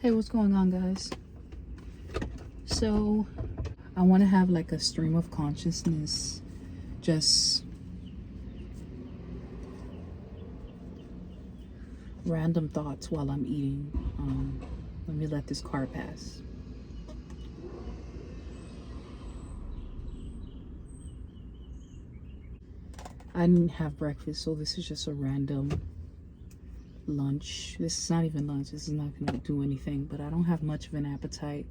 Hey, what's going on, guys? So I want to have like a stream of consciousness, just random thoughts while I'm eating. Let me let this car pass. I didn't have breakfast, so this is just a random lunch. This is not even lunch. This is not going to do anything, but I don't have much of an appetite.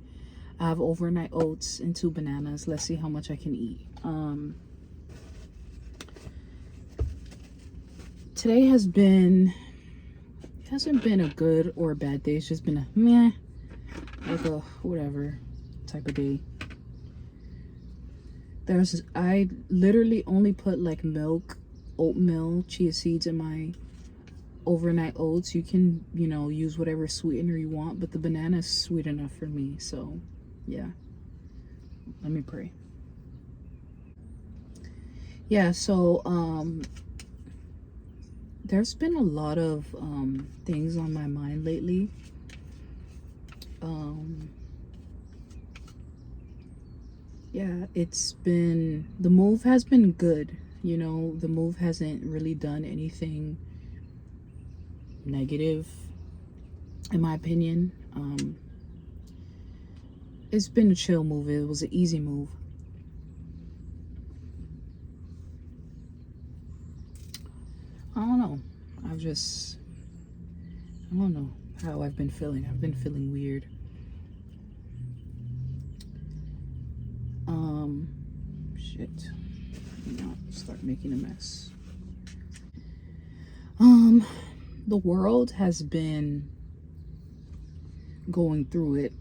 I have overnight oats and 2 bananas. Let's see how much I can eat. Today hasn't been a good or a bad day. It's just been a meh, like a whatever type of day. I literally only put like milk, oatmeal, chia seeds in my overnight oats. You can, use whatever sweetener you want, but the banana is sweet enough for me. So yeah, let me pray. Yeah, so there's been a lot of things on my mind lately. Yeah, the move has been good. The move hasn't really done anything negative, in my opinion. It's been a chill move. It was an easy move. I don't know. I don't know how I've been feeling. I've been feeling weird. Shit. Start making a mess. The world has been going through it.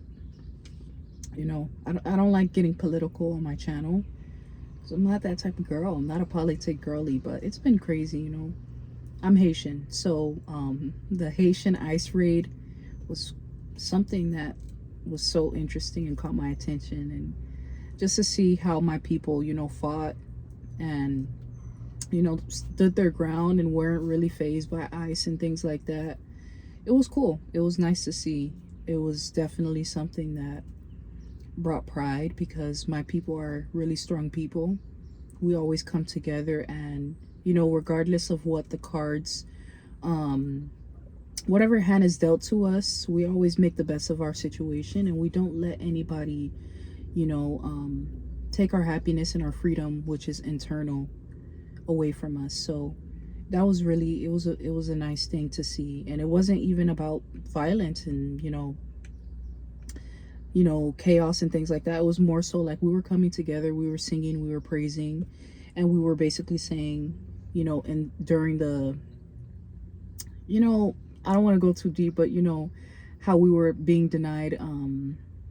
I don't like getting political on my channel. So I'm not that type of girl. I'm not a politic girly, but it's been crazy, I'm Haitian, so the Haitian ice raid was something that was so interesting and caught my attention, and just to see how my people, fought and stood their ground and weren't really fazed by ice and things like that. It was cool. It was nice to see. It was definitely something that brought pride, because my people are really strong people. We always come together, and regardless of what the cards, whatever hand is dealt to us, we always make the best of our situation, and we don't let anybody, take our happiness and our freedom, which is internal, away from us. So that was really, it was a nice thing to see. And it wasn't even about violence and, chaos and things like that. It was more so like we were coming together, we were singing, we were praising, and we were basically saying, and during the, I don't want to go too deep, but how we were being denied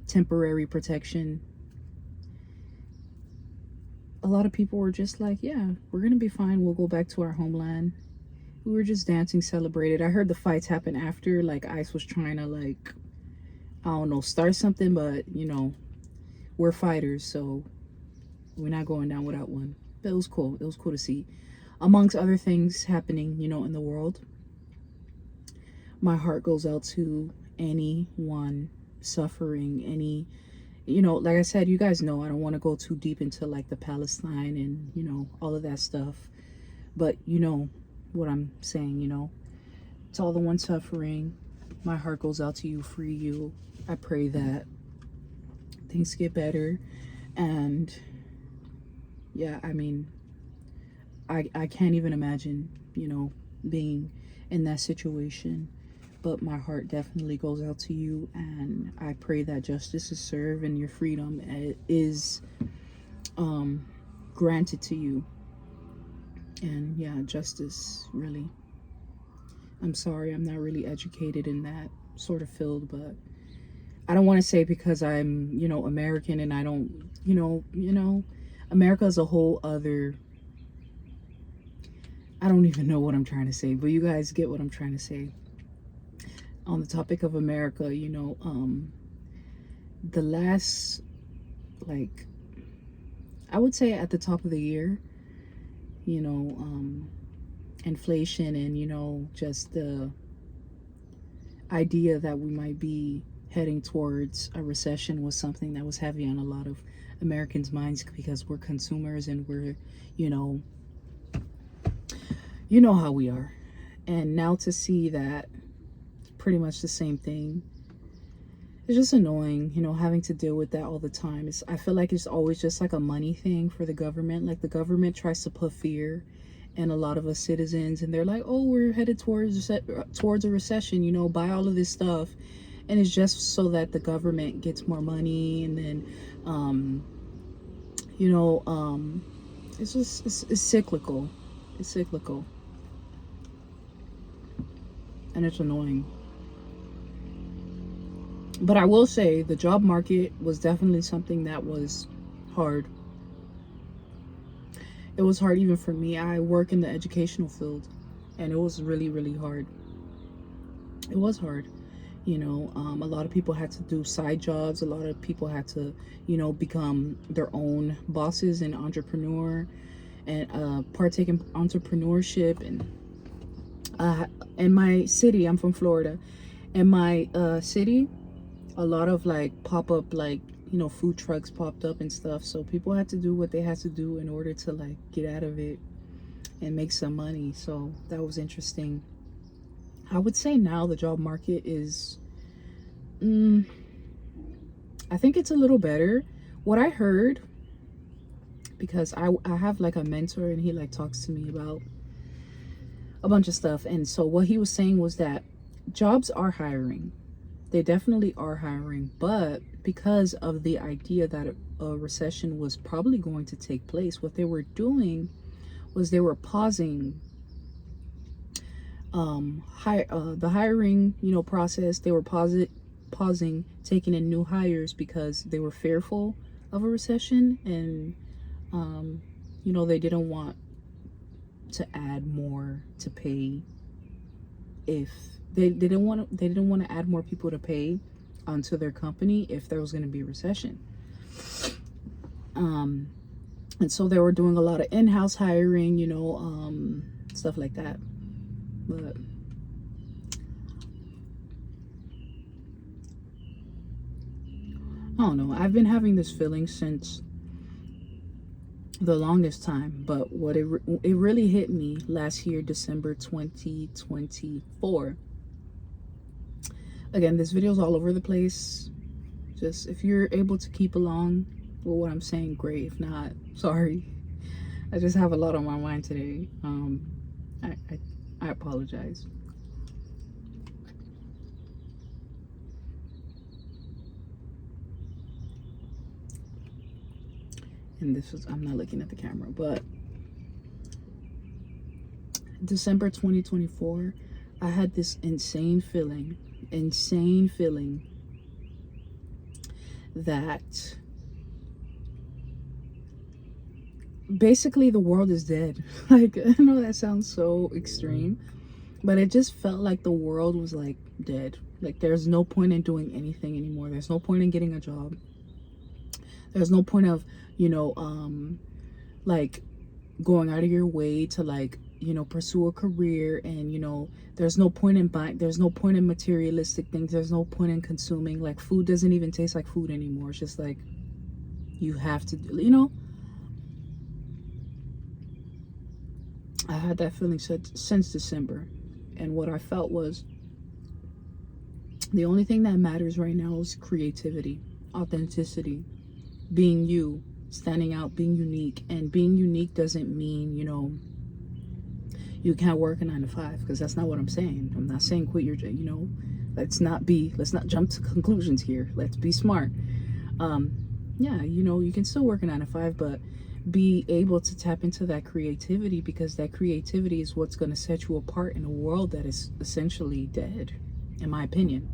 temporary protection. A lot of people were just like, yeah, we're gonna be fine, we'll go back to our homeland. We were just dancing, celebrated. I heard the fights happen after, like ICE was trying to, like, I don't know, start something, but we're fighters, so we're not going down without one. But it was cool. It was cool to see, amongst other things happening, in the world. My heart goes out to anyone suffering, any, like I said, you guys know I don't want to go too deep into like the Palestine and, all of that stuff. But what I'm saying, to all the ones suffering, my heart goes out to you, free you. I pray that things get better. And yeah, I mean, I can't even imagine, being in that situation. But my heart definitely goes out to you, and I pray that justice is served and your freedom is granted to you. And yeah, justice, really. I'm sorry, I'm not really educated in that sort of field, but I don't want to say because I'm, American, and I don't, America is a whole other, I don't even know what I'm trying to say, but you guys get what I'm trying to say. On the topic of America, the last, like, I would say at the top of the year, inflation and, just the idea that we might be heading towards a recession was something that was heavy on a lot of Americans' minds, because we're consumers and we're, you know, how we are. And now to see that pretty much the same thing, it's just annoying, having to deal with that all the time. I feel like it's always just like a money thing for the government. Like the government tries to put fear in a lot of us citizens, and they're like, oh, we're headed towards a recession, buy all of this stuff. And it's just so that the government gets more money. And then it's just it's cyclical. It's cyclical, and it's annoying. But I will say the job market was definitely something that was hard. It was hard even for me. I work in the educational field, and it was really, really hard. It was hard. A lot of people had to do side jobs. A lot of people had to, become their own bosses and entrepreneur, and partake in entrepreneurship. And in my city, I'm from Florida. In my city, a lot of like pop-up, like, food trucks popped up and stuff. So people had to do what they had to do in order to like get out of it and make some money. So that was interesting. I would say now the job market is, I think it's a little better. What I heard, because I have like a mentor, and he like talks to me about a bunch of stuff. And so what he was saying was that jobs are hiring. They definitely are hiring, but because of the idea that a recession was probably going to take place, what they were doing was they were pausing the hiring, process. They were pausing taking in new hires because they were fearful of a recession, and they didn't want to add more to pay. If they didn't want to add more people to pay onto their company if there was going to be a recession. And so they were doing a lot of in-house hiring, stuff like that. But I don't know. I've been having this feeling since the longest time, but it really hit me last year, December 2024. Again, this video's all over the place. Just if you're able to keep along with what I'm saying, great. If not, sorry. I just have a lot on my mind today. I apologize. And I'm not looking at the camera, but December 2024, I had this insane feeling that basically the world is dead. Like, I know that sounds so extreme, but it just felt like the world was like dead. Like there's no point in doing anything anymore. There's no point in getting a job. There's no point of, like going out of your way to like, pursue a career. And, there's no point in buying, there's no point in materialistic things. There's no point in consuming. Like food doesn't even taste like food anymore. It's just like, you have to, I had that feeling since December. And what I felt was the only thing that matters right now is creativity, authenticity, being you, standing out, being unique. And being unique doesn't mean, you can't work a 9 to 5, because that's not what I'm saying. I'm not saying quit your, let's not jump to conclusions here. Let's be smart. Yeah, you can still work a 9 to 5, but be able to tap into that creativity, because that creativity is what's going to set you apart in a world that is essentially dead, in my opinion.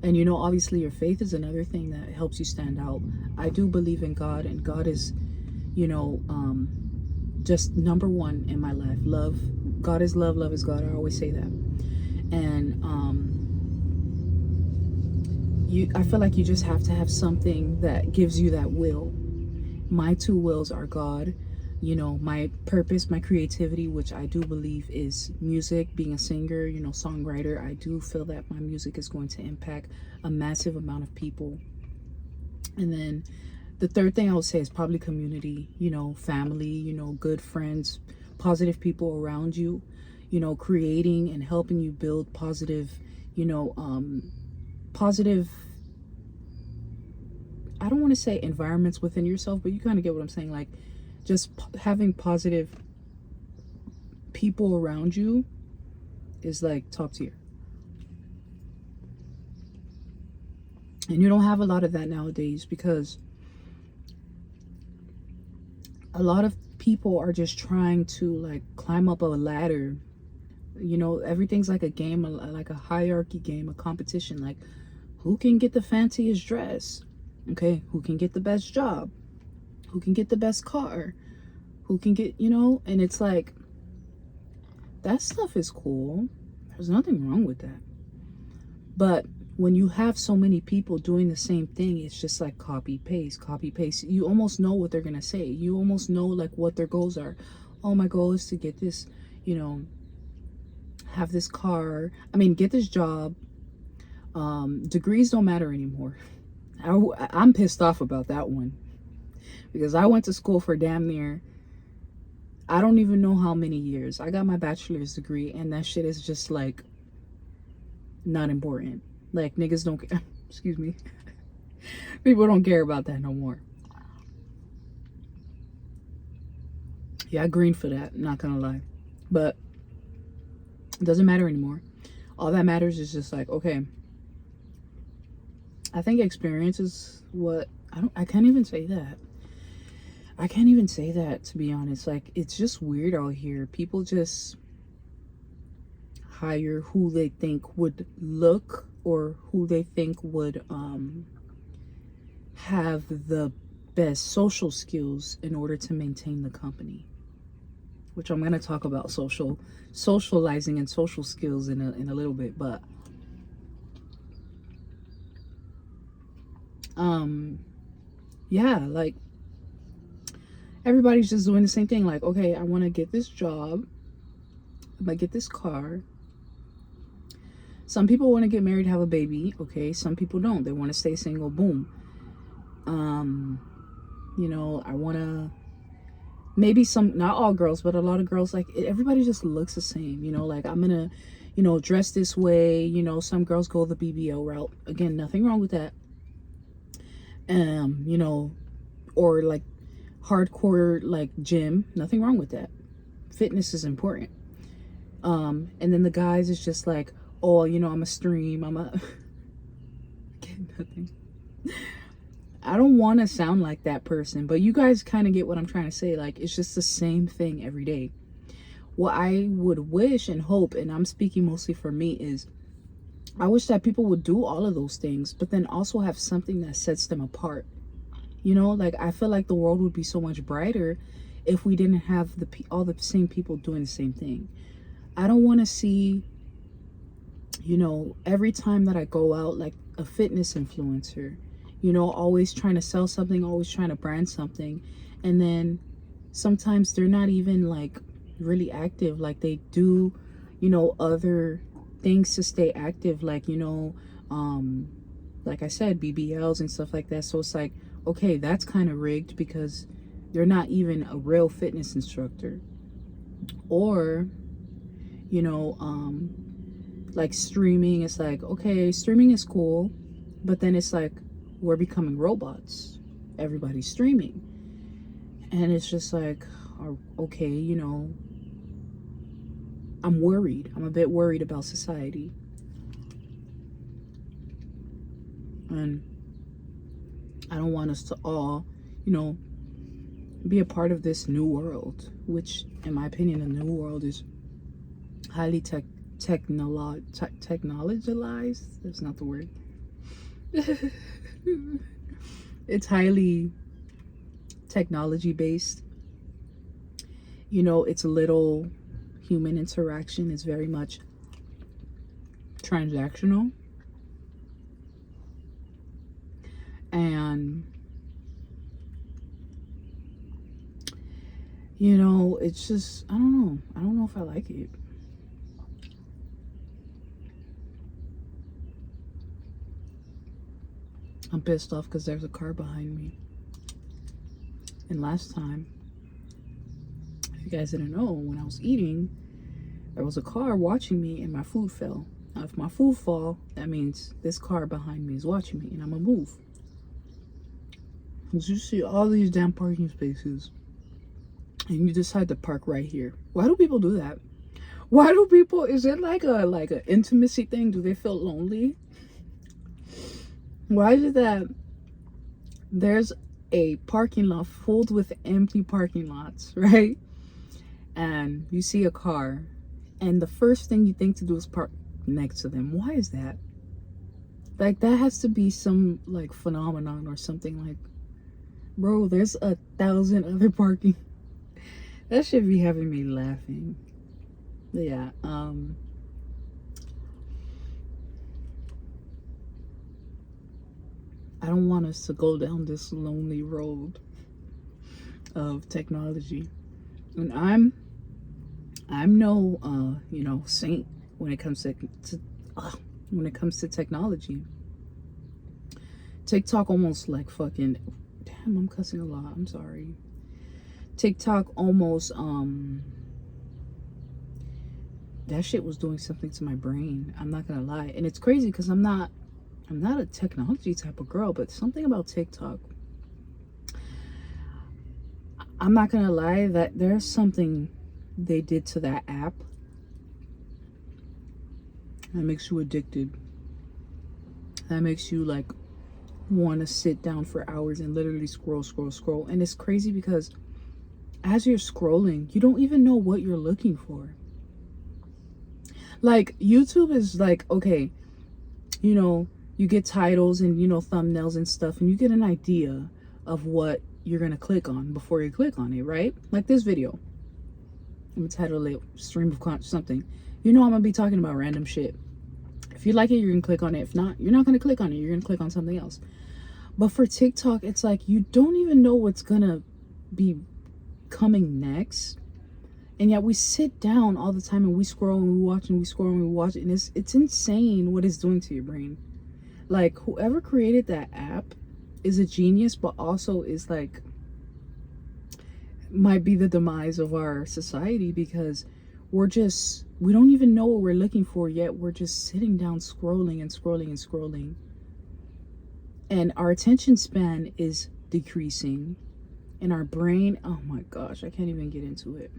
And obviously your faith is another thing that helps you stand out. I do believe in God, and God is, just number one in my life. Love. God is love. Love is God. I always say that. And I feel like you just have to have something that gives you that will. My two wills are God, you know, my purpose, my creativity, which I do believe is music, being a singer, you know, songwriter. I do feel that my music is going to impact a massive amount of people. And then the third thing I would say is probably community, you know, family, you know, good friends, positive people around you, you know, creating and helping you build positive, you know, positive, I don't want to say environments within yourself, but you kind of get what I'm saying. Like just having positive people around you is like top tier. And you don't have a lot of that nowadays because a lot of people are just trying to like climb up a ladder. You know, everything's like a game, like a hierarchy game, a competition. Like who can get the fanciest dress? Okay, who can get the best job? Who can get the best car? Who can get, you know, and it's like that stuff is cool. There's nothing wrong with that. But when you have so many people doing the same thing, it's just like copy paste, copy paste. You almost know what they're gonna say. You almost know like what their goals are. Oh, my goal is to get this, you know, have this car. I mean, get this job. Degrees don't matter anymore. I'm pissed off about that one because I went to school for damn near, I don't even know how many years. I got my bachelor's degree and that shit is just like not important. Like niggas don't excuse me. People don't care about that no more. Yeah, I green for that, not gonna lie. But it doesn't matter anymore. All that matters is just like, okay, I think experience is what I can't even say that. I can't even say that, to be honest. Like it's just weird out here. People just hire who they think would look or who they think would have the best social skills in order to maintain the company, which I'm going to talk about socializing and social skills in a little bit. But yeah, like everybody's just doing the same thing. Like, okay, I want to get this job, I might get this car. Some people want to get married, have a baby. Okay, some people don't. They want to stay single. Boom. You know, I want to, maybe some, not all girls, but a lot of girls, like everybody just looks the same. You know, like I'm gonna, you know, dress this way. You know, some girls go the BBO route. Again, nothing wrong with that. You know, or like hardcore like gym. Nothing wrong with that. Fitness is important. And then the guys is just like, oh, you know, I'm a stream. I'm a get nothing. I don't want to sound like that person, but you guys kind of get what I'm trying to say. Like, it's just the same thing every day. What I would wish and hope, and I'm speaking mostly for me, is I wish that people would do all of those things, but then also have something that sets them apart. You know, like I feel like the world would be so much brighter if we didn't have all the same people doing the same thing. I don't want to see, you know, every time that I go out, like a fitness influencer, you know, always trying to sell something, always trying to brand something. And then sometimes they're not even like really active. Like they do, you know, other things to stay active. Like, you know, like I said, BBLs and stuff like that. So it's like, okay, that's kind of rigged because they're not even a real fitness instructor. Or, you know, like streaming, it's like, okay, streaming is cool, but then it's like we're becoming robots. Everybody's streaming. And it's just like, okay, you know, I'm worried. I'm a bit worried about society. And I don't want us to all, you know, be a part of this new world, which, in my opinion, the new world is highly technologized. That's not the word. It's highly technology based. You know, it's little human interaction. Is very much transactional. And You know, it's just, I don't know. I don't know if I like it. I'm pissed off because there's a car behind me. And last time, if you guys didn't know, when I was eating, there was a car watching me and my food fell. Now, if my food fall, that means this car behind me is watching me and I'm gonna move. Because you see all these damn parking spaces and you decide to park right here. Why do people do that? Why do people, is it like a intimacy thing? Do they feel lonely? Why is it that there's a parking lot filled with empty parking lots, right? And you see a car and the first thing you think to do is park next to them. Why is that? Like, that has to be some like phenomenon or something. Like, bro, there's 1,000 other parking. That should be having me laughing. But yeah, I don't want us to go down this lonely road of technology. And I'm no you know, saint when it comes to technology. TikTok almost like fucking, damn, I'm cussing a lot. I'm sorry. TikTok almost that shit was doing something to my brain. I'm not gonna lie. And it's crazy because I'm not a technology type of girl, but something about TikTok, I'm not gonna lie, that there's something they did to that app that makes you addicted. That makes you like want to sit down for hours and literally scroll. And it's crazy because as you're scrolling, you don't even know what you're looking for. Like, YouTube is like, okay, you know, you get titles and, you know, thumbnails and stuff, and you get an idea of what you're gonna click on before you click on it, right? Like this video, I'm gonna title it stream of conscious something. You know, I'm gonna be talking about random shit. If you like it, you're gonna click on it. If not, you're not gonna click on it. You're gonna click on something else. But for TikTok, it's like you don't even know what's gonna be coming next, and yet we sit down all the time and we scroll and we watch and we scroll and we watch, and it's insane what it's doing to your brain. Like, whoever created that app is a genius, but also is like, might be the demise of our society, because we don't even know what we're looking for, yet we're just sitting down scrolling and scrolling and scrolling, and our attention span is decreasing, and our brain, oh my gosh, I can't even get into it.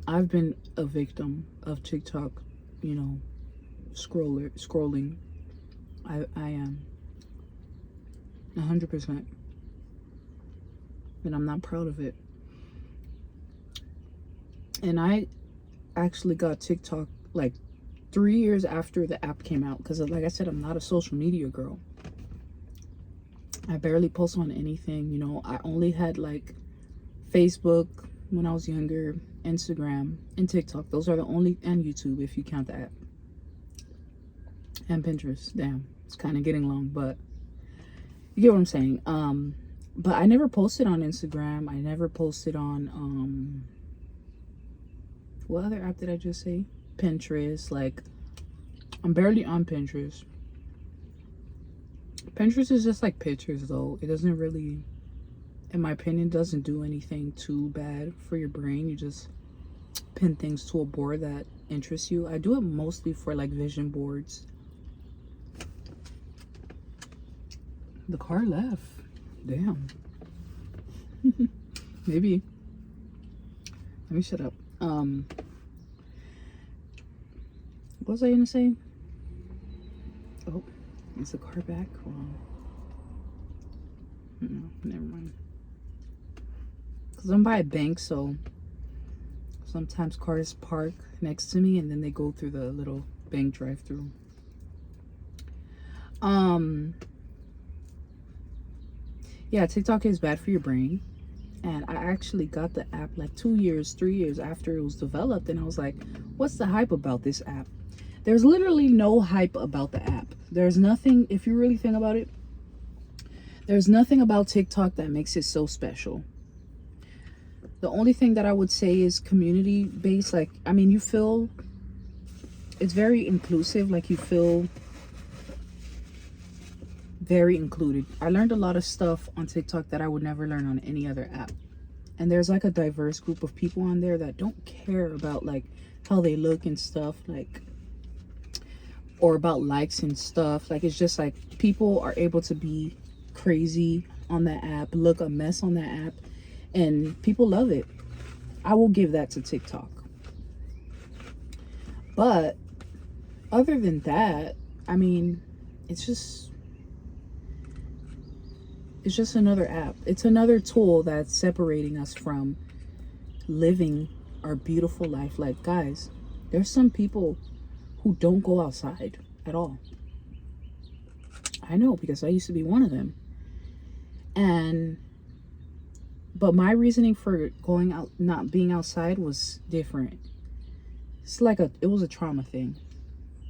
I've been a victim of TikTok, you know, scrolling. I am 100%, and I'm not proud of it. And I actually got TikTok like 3 years after the app came out, because like I said, I'm not a social media girl. I barely post on anything, you know. I only had like Facebook when I was younger, Instagram, and TikTok. Those are the only, and YouTube if you count the app, and Pinterest. Damn, it's kind of getting long, but you get what I'm saying. But I never posted on Instagram. I never posted on what other app did I just say? Pinterest. Like, I'm barely on Pinterest. Pinterest is just like pictures, though. It doesn't really, in my opinion, doesn't do anything too bad for your brain. You just pin things to a board that interests you. I do it mostly for like vision boards. The car left. Damn. Maybe. Let me shut up. What was I gonna say? Oh, is the car back? Hold on. No, never mind. Because I'm by a bank, so sometimes cars park next to me and then they go through the little bank drive-through. Yeah, TikTok is bad for your brain. And I actually got the app like 2 years, 3 years after it was developed, and I was like, what's the hype about this app? There's literally no hype about the app. There's nothing, if you really think about it, There's nothing about TikTok that makes it so special. The only thing that I would say is community based. Like, I mean, you feel it's very inclusive. Like, you feel very included. I learned a lot of stuff on TikTok that I would never learn on any other app. And there's like a diverse group of people on there that don't care about like how they look and stuff, like, or about likes and stuff. Like, it's just like people are able to be crazy on that app, look a mess on that app, and people love it. I will give that to TikTok. But other than that, I mean, it's just another app. It's another tool that's separating us from living our beautiful life. Like, guys, there's some people who don't go outside at all. I know, because I used to be one of them. But my reasoning for going out, not being outside, was different. It was a trauma thing,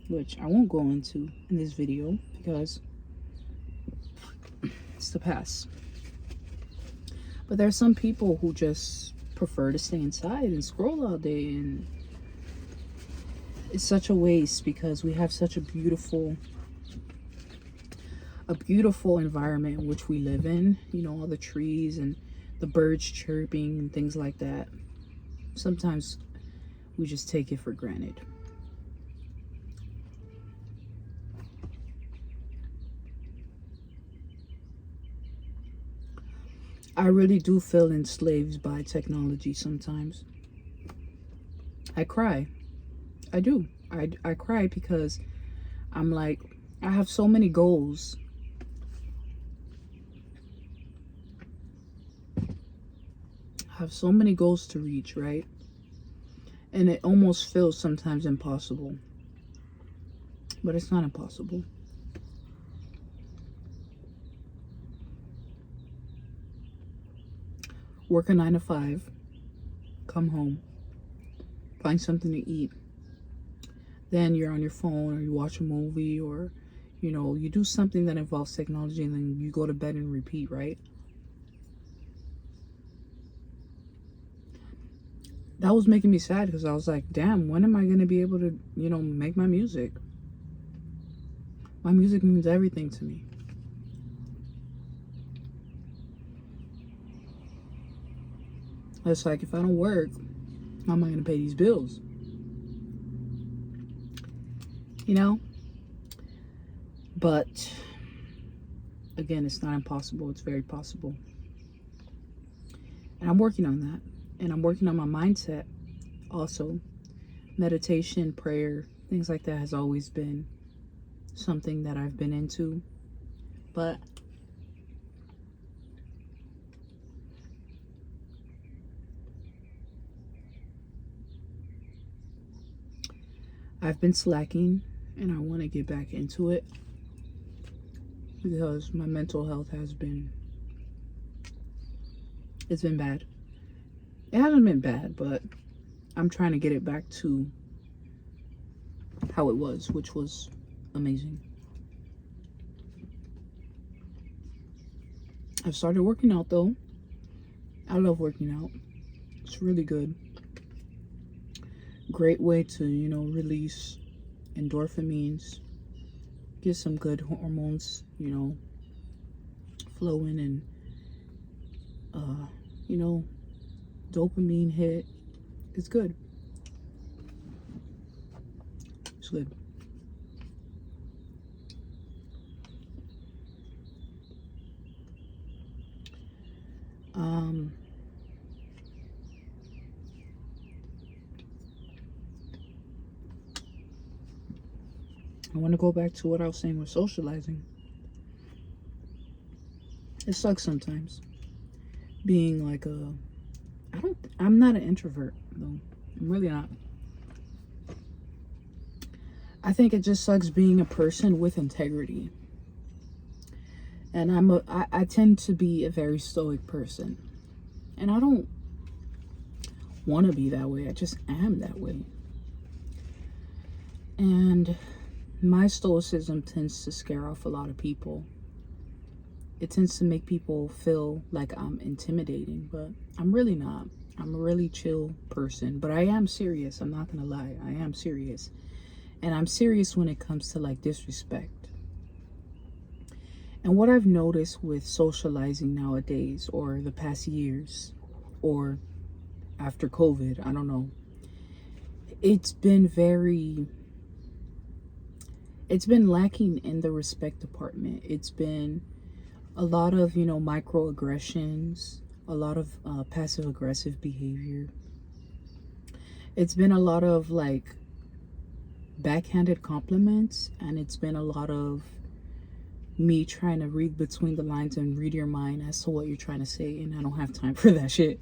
which I won't go into in this video because it's the past. But there's some people who just prefer to stay inside and scroll all day, and it's such a waste because we have such a beautiful environment in which we live in. You know, all the trees and the birds chirping and things like that. Sometimes we just take it for granted. I really do feel enslaved by technology sometimes. I cry. I do. I cry because I'm like, I have so many goals. I have so many goals to reach, right? And it almost feels sometimes impossible. But it's not impossible. Work a 9 to 5, come home, find something to eat. Then you're on your phone, or you watch a movie, or, you know, you do something that involves technology, and then you go to bed and repeat, right? That was making me sad because I was like, damn, when am I going to be able to, you know, make my music? My music means everything to me. It's like, if I don't work, how am I going to pay these bills? You know? But again, it's not impossible. It's very possible. And I'm working on that. And I'm working on my mindset also. Meditation, prayer, things like that has always been something that I've been into. But I've been slacking, and I want to get back into it because my mental health it's been bad. It hasn't been bad, but I'm trying to get it back to how it was, which was amazing. I've started working out though. I love working out. It's really good. Great way to, you know, release endorphins, get some good hormones, you know, flowing, and you know, dopamine hit. It's good. It's good. I want to go back to what I was saying with socializing. It sucks sometimes being like I'm not an introvert though. I'm really not. I think it just sucks being a person with integrity. And I tend to be a very stoic person. And I don't want to be that way. I just am that way. And my stoicism tends to scare off a lot of people. it tends to make people feel like I'm intimidating, but I'm really not. I'm a really chill person, but I am serious. I'm not gonna lie. I am serious. And I'm serious when it comes to like disrespect. And what I've noticed with socializing nowadays, or the past years, or after COVID, I don't know, it's been lacking in the respect department. It's been a lot of, microaggressions, a lot of passive aggressive behavior. It's been a lot of like backhanded compliments, and it's been a lot of me trying to read between the lines and read your mind as to what you're trying to say, and I don't have time for that shit.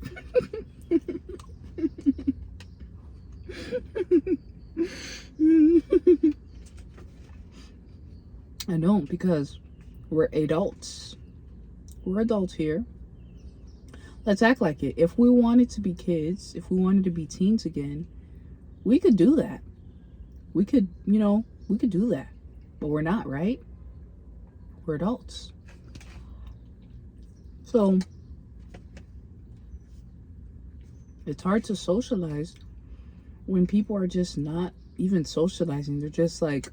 I don't, because we're adults. We're adults here. Let's act like it. If we wanted to be kids, if we wanted to be teens again, we could do that. We could, we could do that. But we're not, right? We're adults. So it's hard to socialize when people are just not even socializing. They're just like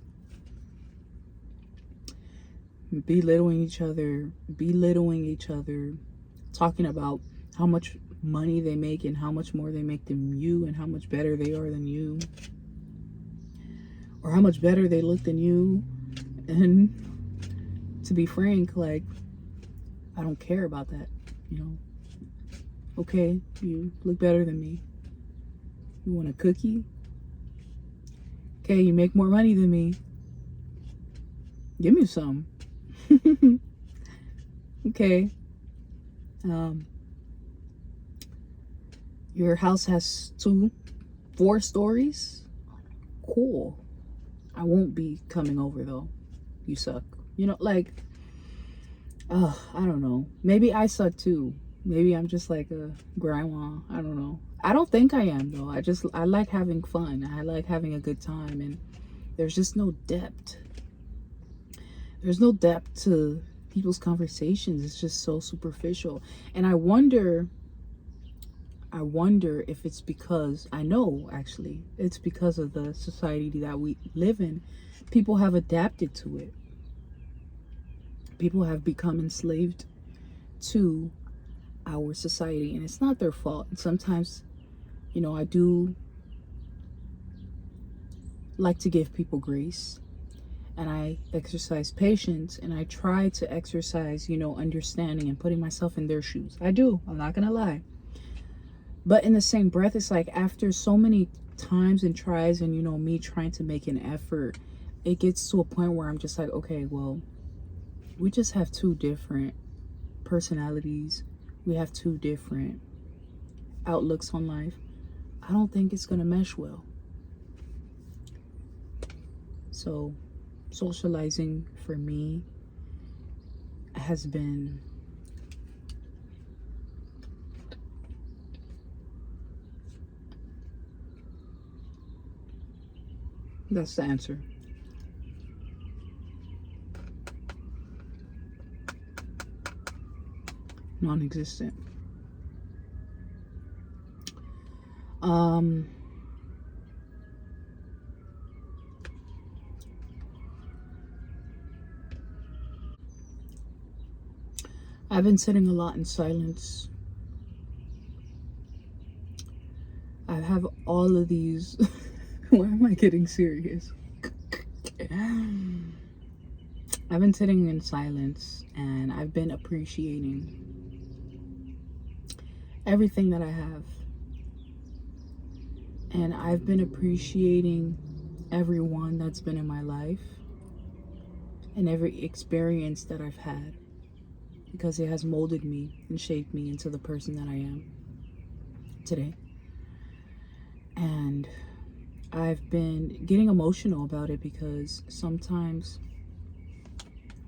belittling each other, talking about how much money they make and how much more they make than you and how much better they are than you, or how much better they look than you. And to be frank, like, I don't care about that, Okay, you look better than me. You want a cookie? Okay, you make more money than me. Give me some. Okay. Your house has 4 stories? Cool. I won't be coming over though. You suck. Like, I don't know. Maybe I suck too. Maybe I'm just like a grandma. I don't know. I don't think I am though. I like having fun. I like having a good time, and there's just no depth. There's no depth to people's conversations. It's just so superficial. And I wonder if it's because, I know actually, it's because of the society that we live in. People have adapted to it. People have become enslaved to our society, and it's not their fault. And sometimes, I do like to give people grace, and I exercise patience, and I try to exercise, understanding and putting myself in their shoes. I do. I'm not gonna lie. But in the same breath, it's like after so many times and tries and, me trying to make an effort, it gets to a point where I'm just like, okay, well, we just have 2 different personalities. We have 2 different outlooks on life. I don't think it's gonna mesh well. So socializing for me has been that's the answer. Non-existent. I've been sitting a lot in silence. I have all of these. Why am I getting serious? I've been sitting in silence, and I've been appreciating everything that I have. And I've been appreciating everyone that's been in my life and every experience that I've had, because it has molded me and shaped me into the person that I am today. And I've been getting emotional about it, because sometimes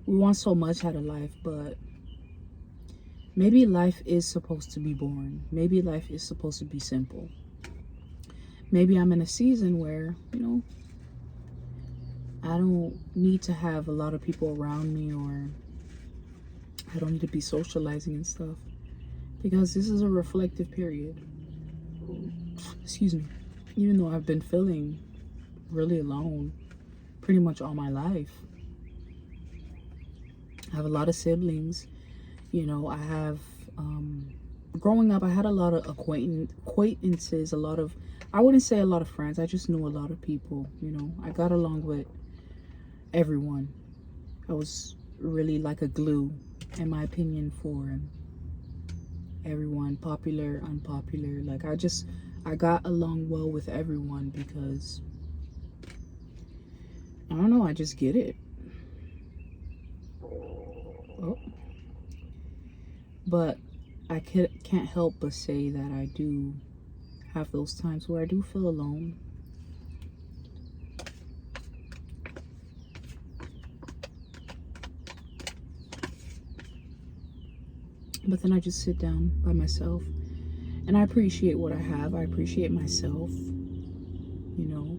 we want so much out of life, but maybe life is supposed to be boring. Maybe life is supposed to be simple. Maybe I'm in a season where, I don't need to have a lot of people around me, or I don't need to be socializing and stuff, because this is a reflective period. Excuse me. Even though I've been feeling really alone pretty much all my life. I have a lot of siblings. You know, I have, growing up, I had a lot of acquaintances, I wouldn't say a lot of friends. I just knew a lot of people, you know. I got along with everyone. I was really like a glue, in my opinion, for everyone, popular, unpopular. Like, I got along well with everyone because, I don't know, I just get it. Oh. But I can't help but say that I do have those times where I do feel alone. But then I just sit down by myself and I appreciate what I have. I appreciate myself. You know,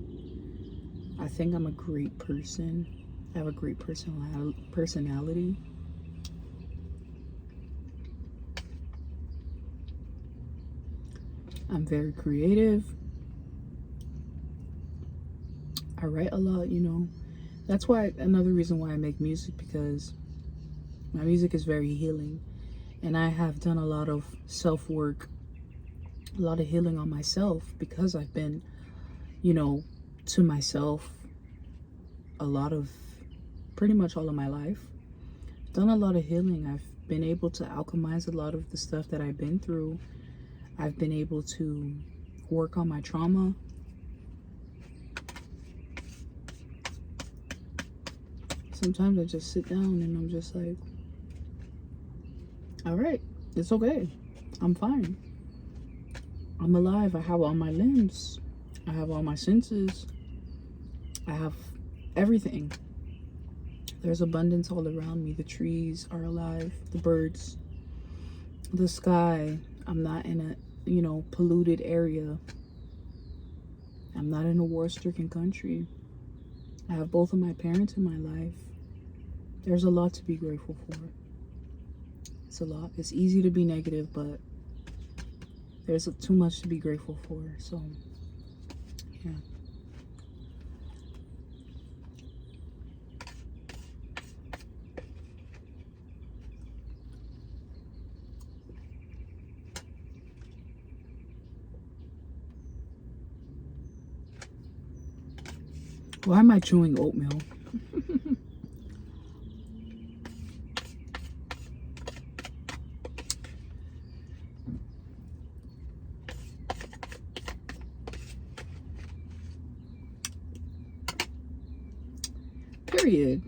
I think I'm a great person. I have a great personality. I'm very creative. I write a lot, you know. That's why, another reason why I make music, because my music is very healing. And I have done a lot of self-work, a lot of healing on myself, because I've been, you know, to myself pretty much all of my life. Done a lot of healing. I've been able to alchemize a lot of the stuff that I've been through. I've been able to work on my trauma. Sometimes I just sit down and I'm just like, all right, it's okay. I'm fine. I'm alive. I have all my limbs. I have all my senses. I have everything. There's abundance all around me. The trees are alive. The birds. The sky. I'm not in a, you know, polluted area. I'm not in a war-stricken country. I have both of my parents in my life. There's a lot to be grateful for. It's a lot. It's easy to be negative, but there's too much to be grateful for. So, yeah. Why am I chewing oatmeal? Period.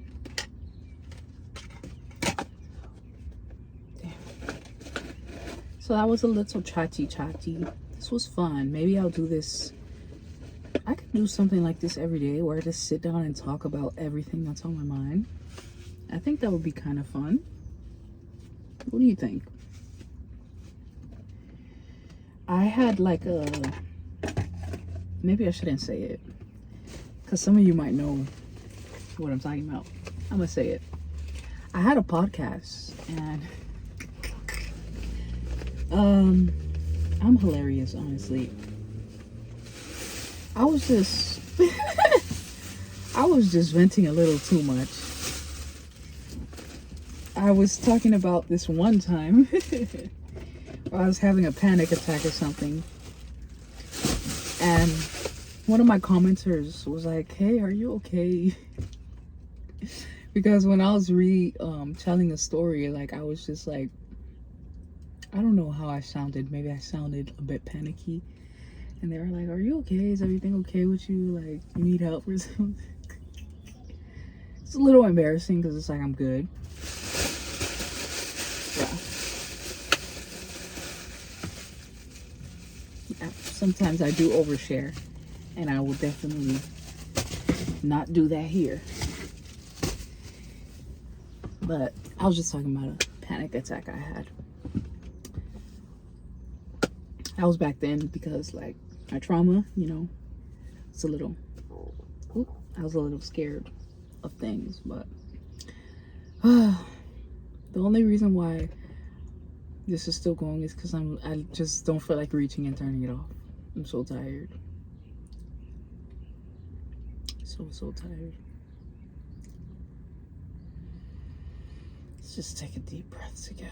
Damn. So that was a little chatty. This was fun. Maybe I'll do this. I could do something like this every day, where I just sit down and talk about everything that's on my mind. I think that would be kind of fun. What do you think? I had like maybe I shouldn't say it, because some of you might know what I'm talking about. I'm gonna say it. I had a podcast, and I'm hilarious, honestly. I was just venting a little too much. I was talking about this one time I was having a panic attack or something, and one of my commenters was like, "Hey, are you okay?" Because when I was telling a story, like, I was just like, I don't know how I sounded. Maybe I sounded a bit panicky. And they were like, "Are you okay? Is everything okay with you? Like, you need help or something?" It's a little embarrassing because it's like, I'm good. Yeah. Sometimes I do overshare, and I will definitely not do that here. But I was just talking about a panic attack I had. That was back then because, like, my trauma, you know, it's a little, I was a little scared of things, but The only reason why this is still going is because I just don't feel like reaching and turning it off. I'm so tired. So tired. Let's just take a deep breath together.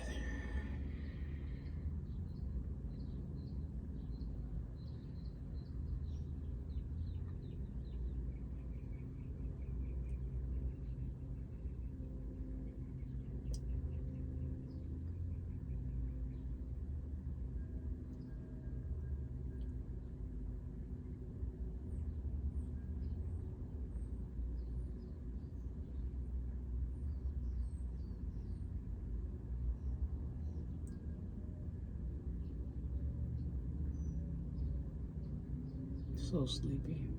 So sleepy.